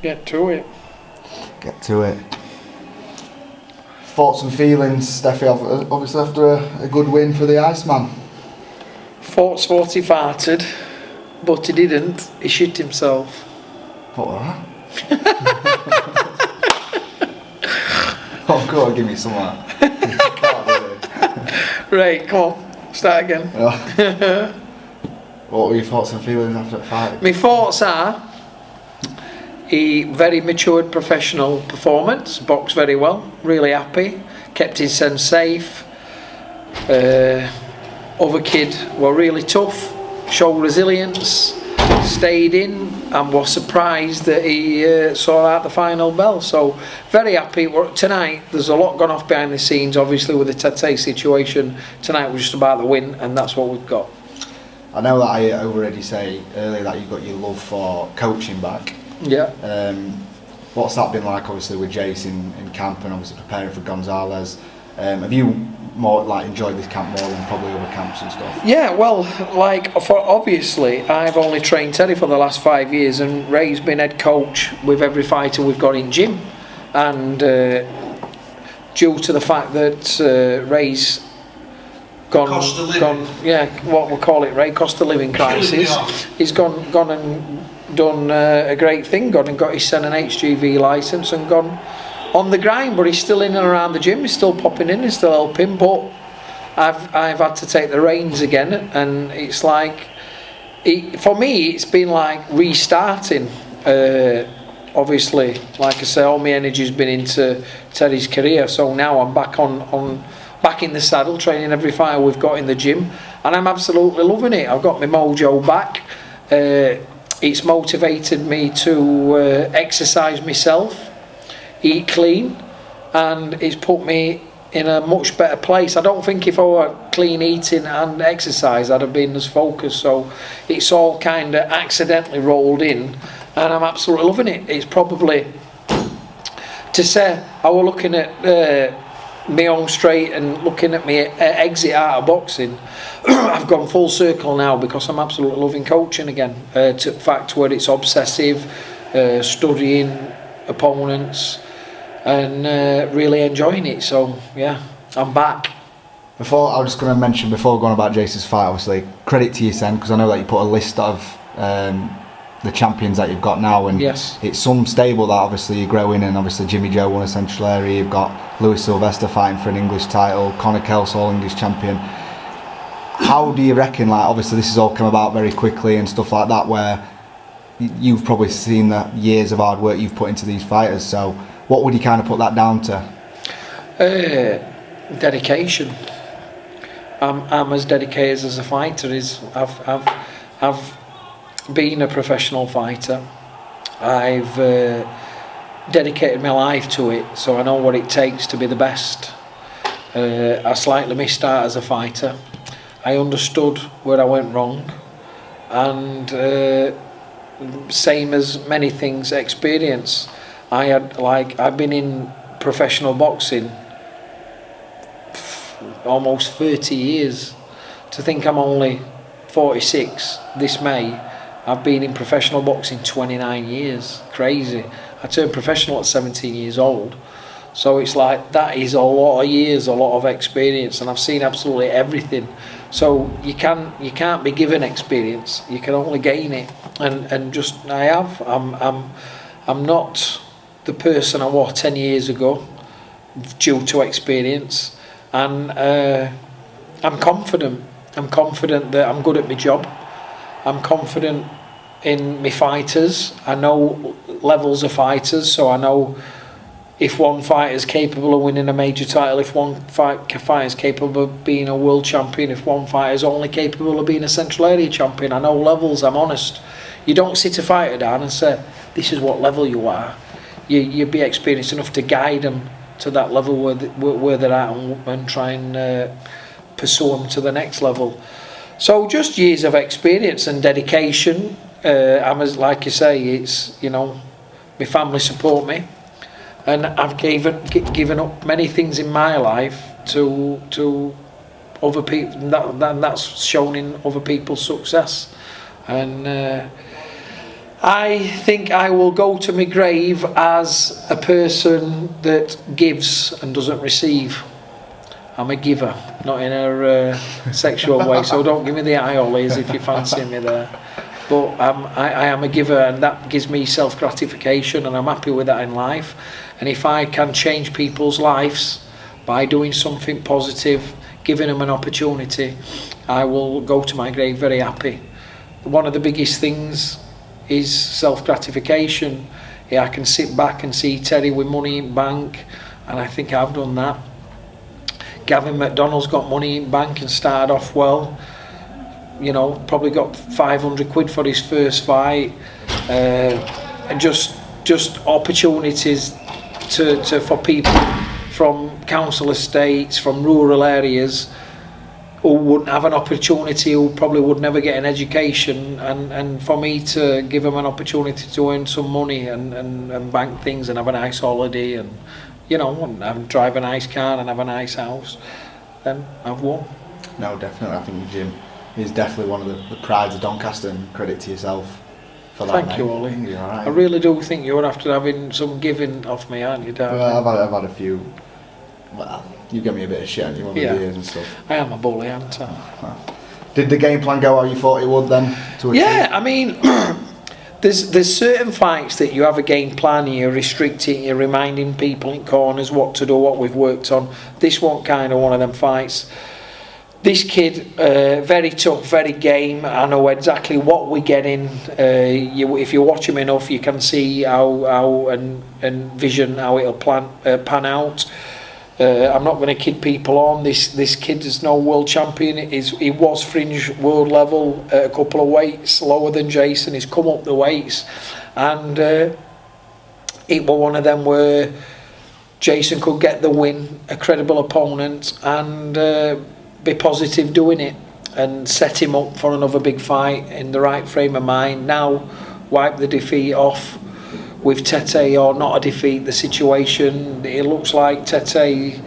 Get to it. Get to it. Thoughts and feelings, Stefy, obviously after a good win for the Iceman. Thought he farted, but he didn't. He shit himself. What was that? Oh, go on, give me some of that. Right, come on, start again. What were your thoughts and feelings after the fight? My thoughts are a very matured professional performance, boxed very well, really happy, kept his son safe. Other kid were really tough, showed resilience, stayed in, and was surprised that he saw out the final bell. So very happy. Tonight there's a lot gone off behind the scenes, obviously with the Tate situation. Tonight was just about the win, and that's what we've got. I know that I already say earlier that you've got your love for coaching back. Yeah. What's that been like, obviously, with Jace in camp and obviously preparing for Gonzalez? Have you more enjoyed this camp more than probably other camps and stuff? Yeah, well, obviously I've only trained Teddy for the last 5 years, and Ray's been head coach with every fighter we've got in gym, and due to the fact that Ray's gone, what we'll call it, Ray, cost of living crisis, he's gone and done a great thing, gone and got his son an HGV licence and gone on the grind, but he's still in and around the gym, he's still popping in, he's still helping, but I've had to take the reins again, and it's like, for me it's been like restarting. Obviously, like I say, all my energy's been into Teddy's career, so now I'm back back in the saddle, training every fighter we've got in the gym, and I'm absolutely loving it. I've got my mojo back. It's motivated me to exercise myself, eat clean, and it's put me in a much better place. I don't think if I were clean eating and exercise I'd have been as focused, so it's all kind of accidentally rolled in, and I'm absolutely loving it. It's probably, to say I was looking at my own straight and looking at my exit out of boxing, I've gone full circle now because I'm absolutely loving coaching again, to the fact where it's obsessive, studying opponents and really enjoying it. So yeah, I'm back. I was just going to mention, before going about Jace's fight, obviously credit to you, Sen, because I know that you put a list of the champions that you've got now, and yes, it's some stable that obviously you're growing, and obviously Jimmy Joe won a Central Area, you've got Louis Sylvester fighting for an English title, Conor Kelso All English champion. How do you reckon, obviously this has all come about very quickly and stuff like that, where you've probably seen the years of hard work you've put into these fighters, so what would you kind of put that down to? Dedication. I'm as dedicated as a fighter is. I've been a professional fighter. I've dedicated my life to it, so I know what it takes to be the best. I slightly missed out as a fighter. I understood where I went wrong, and same as many things, experience. I've been in professional boxing almost 30 years. To think I'm only 46 this May, I've been in professional boxing 29 years. Crazy. I turned professional at 17 years old. So it's like, that is a lot of years, a lot of experience, and I've seen absolutely everything. So you can't be given experience, you can only gain it. And just I'm not the person I was 10 years ago due to experience, and I'm confident that I'm good at my job. I'm confident in my fighters. I know levels of fighters, so I know if one fighter is capable of winning a major title, if one fighter is capable of being a world champion, if one fighter is only capable of being a Central Area champion. I know levels, I'm honest. You don't sit a fighter down and say, this is what level you are. You'd be experienced enough to guide them to that level where they're at, and try and pursue them to the next level. So just years of experience and dedication. Like you say, it's, my family support me, and I've given up many things in my life to other people. That's shown in other people's success, and I think I will go to my grave as a person that gives and doesn't receive. I'm a giver, not in a sexual way, so don't give me the eye ollies if you fancy me there. But I am a giver, and that gives me self-gratification, and I'm happy with that in life. And if I can change people's lives by doing something positive, giving them an opportunity, I will go to my grave very happy. One of the biggest things is self-gratification. Yeah, I can sit back and see Terry with money in bank, and I think I've done that. Gavin McDonald's got money in bank and started off well. You know, probably got 500 quid for his first fight, and just opportunities to for people from council estates, from rural areas, who wouldn't have an opportunity, who probably would never get an education, and for me to give them an opportunity to earn some money and bank things and have a nice holiday, and you know, and drive a nice car and have a nice house, then I've won. No, definitely. I think Jim is definitely one of the prides of Doncaster, and credit to yourself for that. Thank you, Ollie. You're all right. I really do think you're after having some giving off me, aren't you, Darren? Well, I've had a few. Well, you give me a bit of shit, you want the years and stuff. I am a bully, aren't I? Well, did the game plan go how you thought it would then? Yeah, I mean, there's certain fights that you have a game plan, you're restricting, you're reminding people in corners what to do, what we've worked on. This wasn't kind of one of them fights. This kid, very tough, very game. I know exactly what we're getting. If you watch him enough, you can see how and vision how it'll pan out. I'm not going to kid people on. This kid is no world champion. He was fringe world level at a couple of weights lower than Jason. He's come up the weights, and it was one of them where Jason could get the win, a credible opponent, and be positive doing it, and set him up for another big fight in the right frame of mind. Now wipe the defeat off with Tete, or not a defeat, the situation. It looks like Tete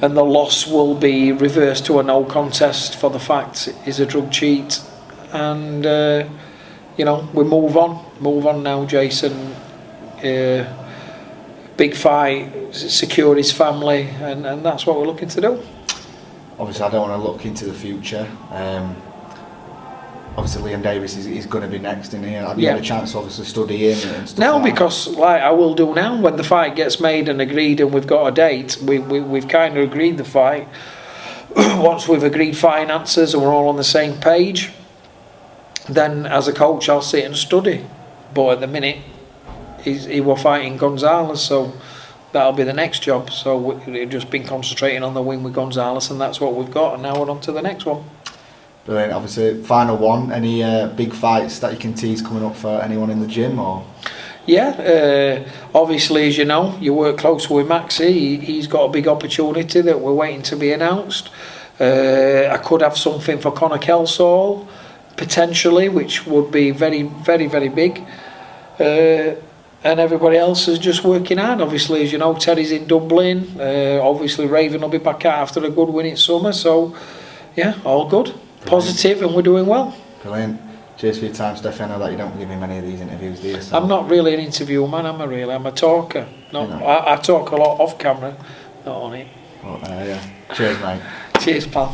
and the loss will be reversed to a no contest for the fact he's a drug cheat, and you know, we move on now. Jason, big fight, secure his family, and that's what we're looking to do. Obviously I don't want to look into the future. Obviously Liam Davis is going to be next in here. Have you had a chance to obviously study him and stuff? No, like because like I will do now, when the fight gets made and agreed and we've got a date, we've kind of agreed the fight. Once we've agreed finances and we're all on the same page, then as a coach I'll sit and study. But at the minute he was fighting Gonzalez, so that'll be the next job. So we've just been concentrating on the win with Gonzalez, and that's what we've got, and now we're on to the next one. Brilliant. Obviously, final one. Any big fights that you can tease coming up for anyone in the gym, or? Yeah, obviously, as you know, you work closely with Maxi. He's got a big opportunity that we're waiting to be announced. I could have something for Conor Kelsall, potentially, which would be very, very, very big. And everybody else is just working hard. Obviously, as you know, Terry's in Dublin. Obviously, Raven will be back out after a good win in summer. So, yeah, all good. Positive, and we're doing well. Brilliant. Cheers for your time, Stefy. I know that you don't give me many of these interviews, do you? So. I'm not really an interview man, am I really? I'm a talker. No, you know. I talk a lot off camera, not on it. Well, yeah. Cheers, mate. Cheers, pal.